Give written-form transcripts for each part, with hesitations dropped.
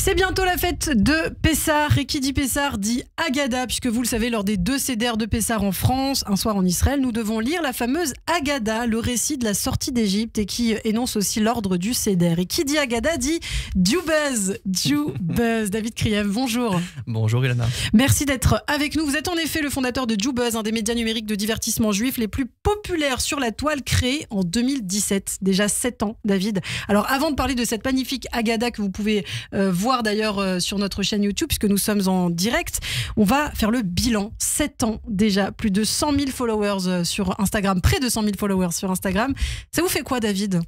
C'est bientôt la fête de Pessah et qui dit Pessah dit Haggadah, puisque vous le savez, lors des 2 Seder de Pessah en France, un soir en Israël, nous devons lire la fameuse Haggadah, le récit de la sortie d'Égypte et qui énonce aussi l'ordre du Seder. Et qui dit Haggadah dit Djoubaz. David Kriev, bonjour. Bonjour Ilana. Merci d'être avec nous. Vous êtes en effet le fondateur de Djoubaz, un des médias numériques de divertissement juif les plus populaires sur la toile, créé en 2017. Déjà 7 ans, David. Alors avant de parler de cette magnifique Haggadah que vous pouvez voir d'ailleurs sur notre chaîne YouTube, puisque nous sommes en direct, on va faire le bilan. 7 ans déjà, plus de 100 000 followers sur Instagram, près de 100 000 followers sur Instagram. Ça vous fait quoi, David ?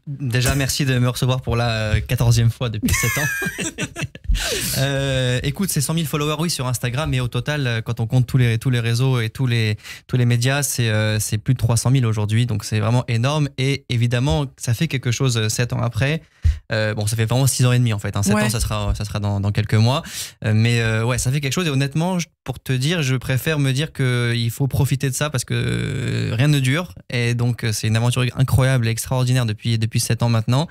Déjà, merci de me recevoir pour la 14e fois depuis 7 ans. Écoute, c'est 100 000 followers, oui, sur Instagram, mais au total, quand on compte tous les réseaux et tous les médias, c'est plus de 300 000 aujourd'hui, donc c'est vraiment énorme. Et évidemment, ça fait quelque chose 7 ans après. Bon, ça fait vraiment 6 ans et demi en fait. 7 ans, ça sera dans quelques mois. Mais ouais, ça fait quelque chose. Et honnêtement, pour te dire, je préfère me dire qu'il faut profiter de ça parce que rien ne dure. Et donc, c'est une aventure incroyable et extraordinaire depuis 7 ans maintenant.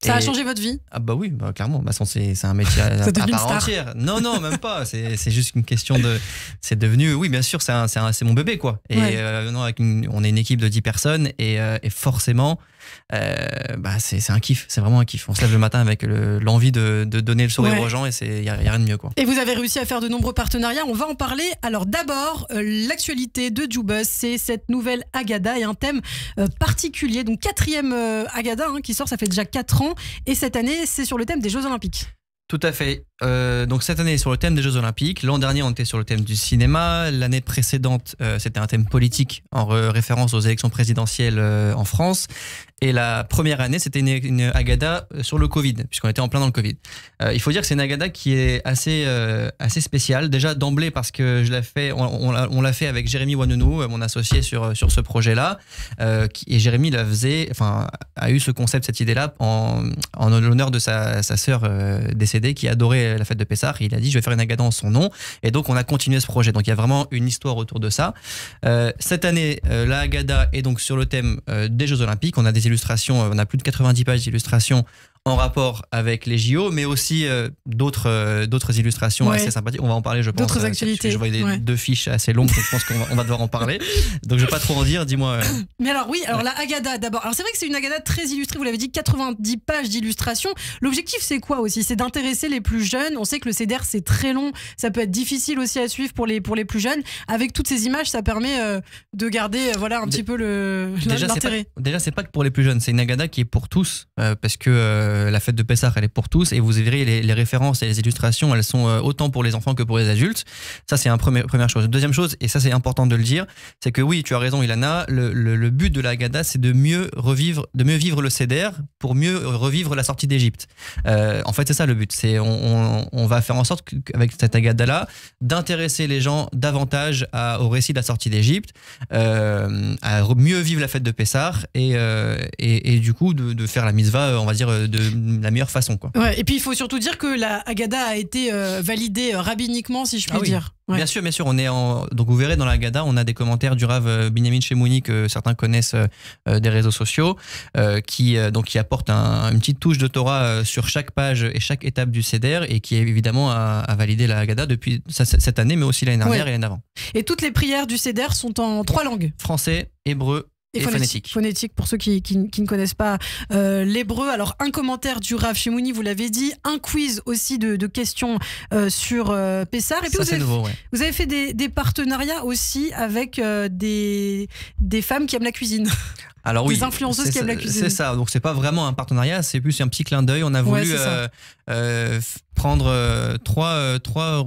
Ça a changé votre vie ? Ah bah oui, clairement. C'est un métier à part entière. Non, même pas. C'est juste une question de... C'est devenu... Oui, bien sûr, c'est mon bébé, quoi. Et non, on est une équipe de 10 personnes et forcément... c'est un kiff, c'est vraiment un kiff. On se lève le matin avec l'envie de donner le sourire aux gens et il n'y a rien de mieux, quoi. Et vous avez réussi à faire de nombreux partenariats, on va en parler. Alors d'abord, l'actualité de Djoubaz, c'est cette nouvelle Haggadah et un thème particulier. Donc 4e Haggadah qui sort, ça fait déjà 4 ans et cette année c'est sur le thème des Jeux Olympiques. Tout à fait. Donc cette année sur le thème des Jeux Olympiques. L'an dernier, on était sur le thème du cinéma. L'année précédente, c'était un thème politique en référence aux élections présidentielles en France. Et la première année, c'était une Haggadah sur le Covid, puisqu'on était en plein dans le Covid. Il faut dire que c'est une Haggadah qui est assez spéciale. Déjà d'emblée parce que on l'a fait avec Jérémy Ouanounou, mon associé sur ce projet-là. Et Jérémy a eu ce concept, cette idée-là, en l'honneur de sa sœur décédée qui adorait la fête de Pessah. Il a dit je vais faire une Haggadah en son nom, et donc on a continué ce projet. Donc il y a vraiment une histoire autour de ça. Cette année, la Haggadah est donc sur le thème des Jeux Olympiques. On a des illustrations, on a plus de 90 pages d'illustrations en rapport avec les JO, mais aussi d'autres illustrations assez sympathiques. On va en parler, je pense. D'autres actualités. Je vois 2 fiches assez longues, donc je pense qu'on va devoir en parler. Donc je ne vais pas trop en dire, dis-moi. Mais alors oui, la Haggadah d'abord. Alors c'est vrai que c'est une Haggadah très illustrée, vous l'avez dit, 90 pages d'illustrations. L'objectif c'est quoi aussi ? C'est d'intéresser les plus jeunes. On sait que le Seder c'est très long, ça peut être difficile aussi à suivre pour les plus jeunes. Avec toutes ces images, ça permet de garder un petit peu l'intérêt. Déjà, c'est pas que pour les plus jeunes, c'est une Haggadah qui est pour tous, parce que la fête de Pessah, elle est pour tous, et vous verrez les références et les illustrations, elles sont autant pour les enfants que pour les adultes. Ça, c'est première chose. Deuxième chose, et ça c'est important de le dire, c'est que oui, tu as raison Ilana, le but de la Haggadah, c'est de mieux vivre le Seder pour mieux revivre la sortie d'Égypte. En fait, c'est ça le but. On va faire en sorte qu'avec cette Haggadah-là, d'intéresser les gens davantage au récit de la sortie d'Égypte, à mieux vivre la fête de Pessah et du coup de faire la mitzvah, on va dire, de la meilleure façon, quoi. Ouais, et puis il faut surtout dire que la Haggadah a été validée rabbiniquement, si je puis dire. Ouais. Bien sûr, donc vous verrez dans la Haggadah, on a des commentaires du Rav Binyamin Shemouni que certains connaissent des réseaux sociaux, qui apporte une petite touche de Torah sur chaque page et chaque étape du Seder, et qui évidemment a validé la Haggadah depuis cette année, mais aussi l'année dernière et l'année d'avant. Et toutes les prières du Seder sont en 3 langues. Français, hébreu et phonétique. Phonétique pour ceux qui ne connaissent pas l'hébreu. Alors un commentaire du Rav Shemouni, vous l'avez dit, un quiz aussi de questions sur Pessah. Et puis vous avez fait des partenariats aussi avec des femmes qui aiment la cuisine. Alors oui, des influenceuses qui aiment la cuisine. C'est ça, donc c'est pas vraiment un partenariat, c'est plus un petit clin d'œil. On a voulu prendre trois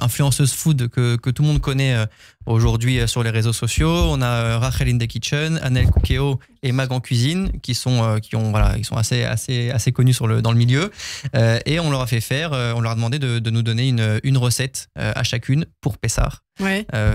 influenceuses food que tout le monde connaît aujourd'hui sur les réseaux sociaux. On a Rachel in the Kitchen, Annelle Coukeo et Mag en cuisine qui sont assez connus dans le milieu, et on leur a fait faire, on leur a demandé de nous donner une recette à chacune pour Pessah.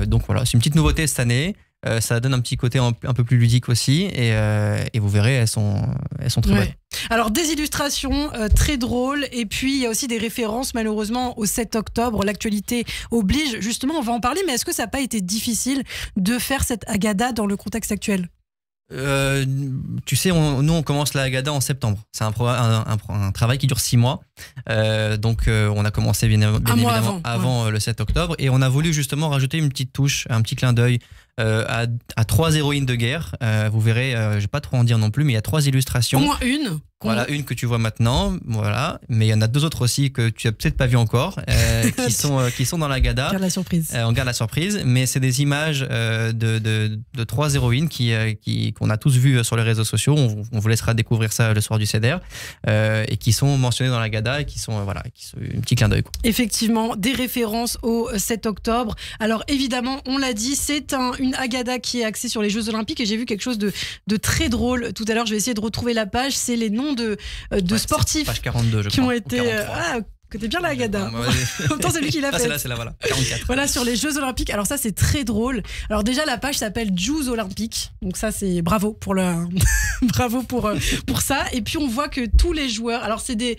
Donc voilà, c'est une petite nouveauté cette année. Ça donne un petit côté un peu plus ludique aussi, et vous verrez, elles sont très bonnes. Alors des illustrations très drôles, et puis il y a aussi des références malheureusement au 7 octobre, l'actualité oblige, justement on va en parler, mais est-ce que ça n'a pas été difficile de faire cette Haggadah dans le contexte actuel ? Tu sais, nous on commence la Haggadah en septembre. C'est un travail qui dure 6 mois. Donc on a commencé bien évidemment avant le 7 octobre et on a voulu justement rajouter une petite touche, un petit clin d'œil à 3 héroïnes de guerre. Vous verrez, je vais pas trop en dire non plus, mais il y a 3 illustrations. Au moins une. Voilà, une que tu vois maintenant, voilà. Mais il y en a 2 autres aussi que tu as peut-être pas vu encore, qui sont dans la Haggadah. On garde la surprise. On garde la surprise, mais c'est des images de 3 héroïnes qu'on a tous vues sur les réseaux sociaux. On vous laissera découvrir ça le soir du Seder, et qui sont mentionnées dans la Haggadah et qui sont un petit clin d'œil. Effectivement, des références au 7 octobre. Alors évidemment, on l'a dit, c'est une Haggadah qui est axée sur les Jeux Olympiques et j'ai vu quelque chose de très drôle tout à l'heure. Je vais essayer de retrouver la page. C'est les noms de sportifs page 42, qui ont été Côté bien la Haggadah. En même temps, c'est lui qui l'a fait. C'est là, voilà. 44. Voilà, sur les Jeux Olympiques. Alors ça, c'est très drôle. Alors déjà, la page s'appelle Jews Olympiques. Donc ça, c'est bravo pour bravo pour ça. Et puis on voit que tous les joueurs. Alors c'est des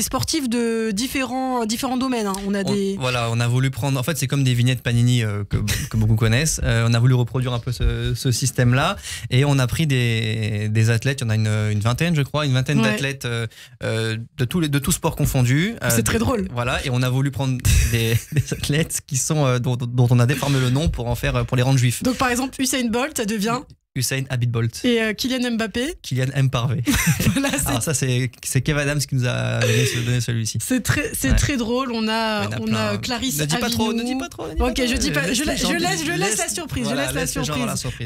sportifs de différents domaines. Hein. On a voulu prendre. En fait, c'est comme des vignettes Panini que beaucoup connaissent. On a voulu reproduire un peu ce système-là, et on a pris des athlètes. Il y en a une vingtaine, je crois, d'athlètes de tous sports confondus. C'est très drôle. Voilà, et on a voulu prendre des athlètes qui sont dont on a déformé le nom pour les rendre juifs. Donc par exemple Usain Bolt, ça devient Usain Abid Bolt. Et Kylian Mbappé. Kylian Mparvé. Voilà, alors ça c'est Kev Adams qui nous a donné celui-ci. C'est très drôle. On a Clarisse Ne dis pas trop. Ok, je dis pas. Je laisse la surprise.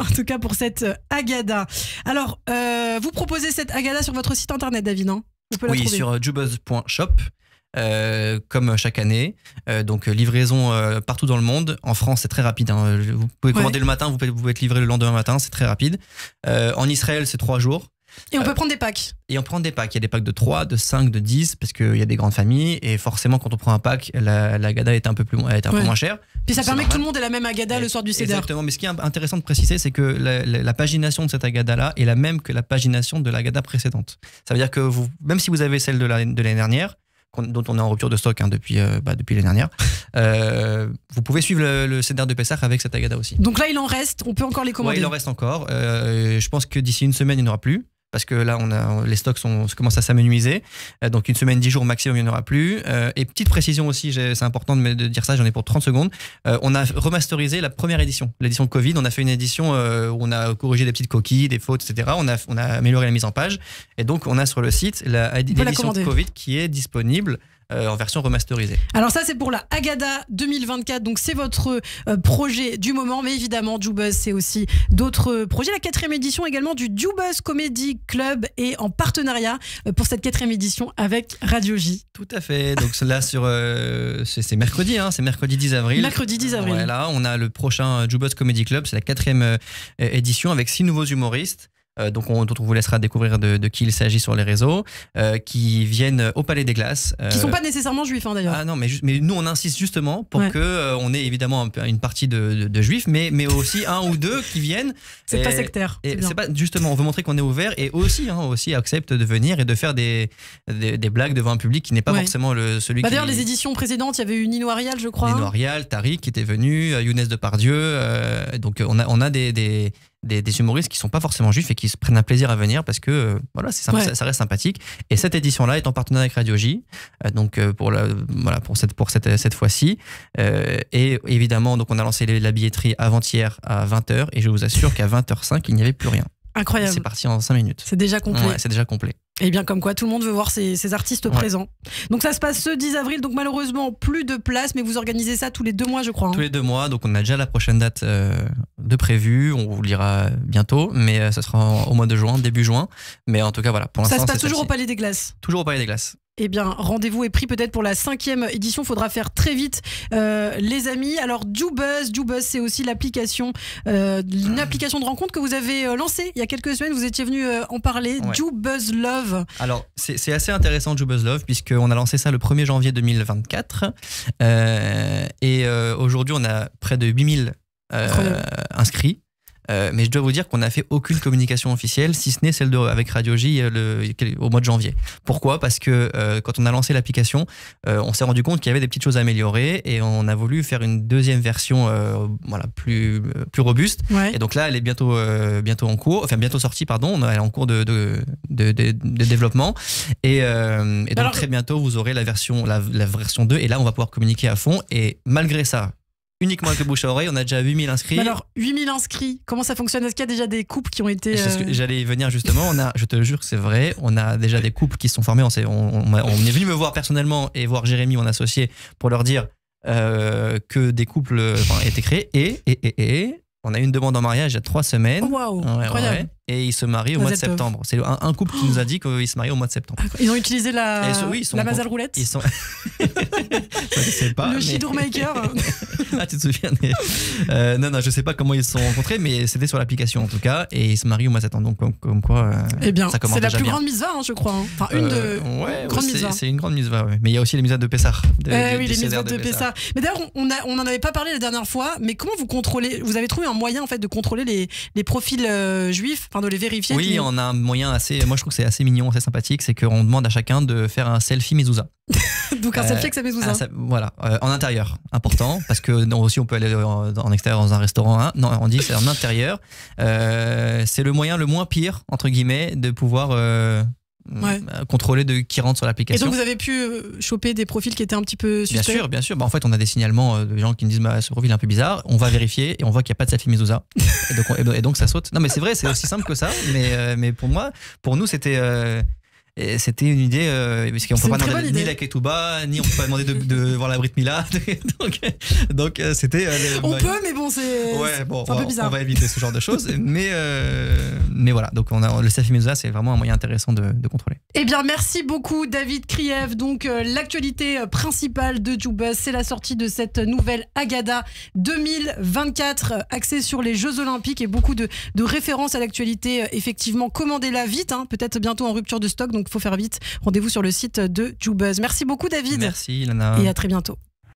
En tout cas pour cette Haggadah. Alors vous proposez cette Haggadah sur votre site internet, David, non? Oui, sur jubuzz.shop. Comme chaque année, donc livraison partout dans le monde. En France, c'est très rapide, hein. Vous pouvez commander le matin, vous pouvez être livré le lendemain matin, c'est très rapide. En Israël, c'est 3 jours. Et on peut prendre des packs. Et on prend des packs. Il y a des packs de 3, de 5, de 10, parce qu'il y a des grandes familles. Et forcément, quand on prend un pack, la Haggadah est un peu moins chère. Puis ça permet que tout le monde ait la même Haggadah le soir du Seder. Exactement. Mais ce qui est intéressant de préciser, c'est que la pagination de cette Haggadah-là est la même que la pagination de la Haggadah précédente. Ça veut dire que même si vous avez celle de l'année dernière, dont on est en rupture de stock depuis l'année dernière, vous pouvez suivre le Seder de Pessah avec cette Haggadah aussi. Donc là, il en reste, on peut encore les commander. Ouais, il en reste encore. Je pense que d'ici une semaine, il n'y en aura plus. Parce que là, les stocks commencent à s'amenuiser. Donc, une semaine, 10 jours maximum, il n'y en aura plus. Et petite précision aussi, c'est important de dire ça, j'en ai pour 30 secondes. On a remasterisé la première édition, l'édition Covid. On a fait une édition où on a corrigé des petites coquilles, des fautes, etc. On a amélioré la mise en page. Et donc, on a sur le site l'édition Covid qui est disponible en version remasterisée. Alors ça, c'est pour la Haggadah 2024, donc c'est votre projet du moment, mais évidemment JuBuzz, c'est aussi d'autres projets. La 4e édition également du JuBuzz Comedy Club est en partenariat pour cette 4e édition avec Radio J. Tout à fait, donc là c'est mercredi, hein, c'est mercredi 10 avril. Mercredi 10 avril. Voilà, on a le prochain JuBuzz Comedy Club, c'est la 4e édition avec 6 nouveaux humoristes. Dont on vous laissera découvrir de qui il s'agit sur les réseaux, qui viennent au Palais des Glaces. Qui ne sont pas nécessairement juifs, hein, d'ailleurs. Ah non, mais nous on insiste justement pour qu'on ait évidemment une partie de juifs, mais aussi un ou deux qui viennent. C'est pas sectaire. Et c'est pas, justement, on veut montrer qu'on est ouvert et aussi accepte de venir et de faire des blagues devant un public qui n'est pas forcément celui qui... D'ailleurs, les éditions précédentes, il y avait eu Nino Arial, je crois. Nino Arial, Tariq qui était venu, Younes Depardieu. Donc on a des humoristes qui sont pas forcément juifs et qui se prennent un plaisir à venir parce que ça reste sympathique. Et cette édition-là est en partenariat avec Radio J, donc pour cette fois-ci. Et évidemment, donc on a lancé la billetterie avant-hier à 20h et je vous assure qu'à 20h05, il n'y avait plus rien. Incroyable. C'est parti en 5 minutes. C'est déjà complet. Ouais, c'est déjà complet. Et bien comme quoi, tout le monde veut voir ces artistes présents. Donc ça se passe ce 10 avril, donc malheureusement plus de place, mais vous organisez ça tous les 2 mois, je crois. Tous les 2 mois, donc on a déjà la prochaine date de prévue, on vous le dira bientôt, mais ça sera au mois de juin, début juin. Mais en tout cas, voilà, pour l'instant, ça se passe toujours au Palais des Glaces. Toujours au Palais des Glaces. Eh bien, rendez-vous est pris peut-être pour la 5e édition. Faudra faire très vite, les amis. Alors, JuBuzz, c'est aussi l'application, une application de rencontre que vous avez lancée il y a quelques semaines. Vous étiez venu en parler. JuBuzz Love. Alors, c'est assez intéressant, JuBuzz Love, puisqu'on a lancé ça le 1er janvier 2024. Et aujourd'hui, on a près de 8000 inscrits. Mais je dois vous dire qu'on n'a fait aucune communication officielle, si ce n'est celle avec Radio J au mois de janvier. Pourquoi ? Parce que quand on a lancé l'application, on s'est rendu compte qu'il y avait des petites choses à améliorer et on a voulu faire une deuxième version plus robuste. Ouais. Et donc là, elle est bientôt en cours, enfin bientôt sortie, pardon. Elle est en cours de développement. Et donc Alors, très bientôt, vous aurez la version 2 et là, on va pouvoir communiquer à fond. Et malgré ça, uniquement avec le bouche à oreille, on a déjà 8000 inscrits. Alors, 8000 inscrits, comment ça fonctionne ? Est-ce qu'il y a déjà des couples qui ont été... C'est ce que j'allais y venir justement. Je te jure que c'est vrai. On a déjà des couples qui se sont formés. On est venu me voir personnellement et voir Jérémy, mon associé, pour leur dire que des couples étaient créés. Et on a eu une demande en mariage il y a 3 semaines. Oh, waouh, incroyable. Ouais. Et ils se marient au mois de septembre. C'est un couple qui nous a dit qu'ils se marient au mois de septembre. Ils ont utilisé la Mazal roulette. Ça, je sais pas. Le Shidour Maker. Ah, tu te souviens non, je sais pas comment ils se sont rencontrés, mais c'était sur l'application en tout cas. Et ils se marient au mois de septembre. Donc, comme quoi, eh bien, ça commence c'est la déjà plus bien. grande mitzvah, je crois. Enfin, une grande mitzvah. C'est une grande mitzvah, ouais. Mais il y a aussi les mitzvahs de Pessah. Oui, les mitzvahs de Pessah. Mais d'ailleurs, on n'en avait pas parlé la dernière fois. Mais comment vous contrôlez ? Vous avez trouvé un moyen en fait de contrôler les profils juifs, de les vérifier ? Oui, on a un moyen assez. Moi, je trouve que c'est assez mignon, assez sympathique. C'est qu'on demande à chacun de faire un selfie mezouza. Donc un selfie avec sa mezouza. Voilà, en intérieur, important, parce que aussi on peut aller en extérieur dans un restaurant. Hein. Non, on dit c'est en intérieur. C'est le moyen le moins pire entre guillemets de pouvoir contrôler qui rentre sur l'application. Et donc vous avez pu choper des profils qui étaient un petit peu suspects ? Bien sûr. En fait, on a des signalements de gens qui nous disent ce profil est un peu bizarre. On va vérifier et on voit qu'il n'y a pas de selfie mezouza. et donc ça saute. Non, mais c'est vrai, c'est aussi simple que ça. Mais pour nous, c'était une idée, parce qu'on ne peut pas demander ni la ketouba, ni on ne peut pas demander de voir la Brit Mila. donc c'était. On peut, mais bon, c'est un peu bizarre. On va éviter ce genre de choses. Mais voilà, donc le selfie mezouza, c'est vraiment un moyen intéressant de contrôler. Eh bien, merci beaucoup, David Kriev. Donc, l'actualité principale de JoBuzz, c'est la sortie de cette nouvelle Agada 2024, axée sur les Jeux Olympiques et beaucoup de références à l'actualité. Effectivement, commandez-la vite, peut-être bientôt en rupture de stock. Donc, il faut faire vite. Rendez-vous sur le site de JoBuzz. Merci beaucoup, David. Merci, Lana. Et à très bientôt.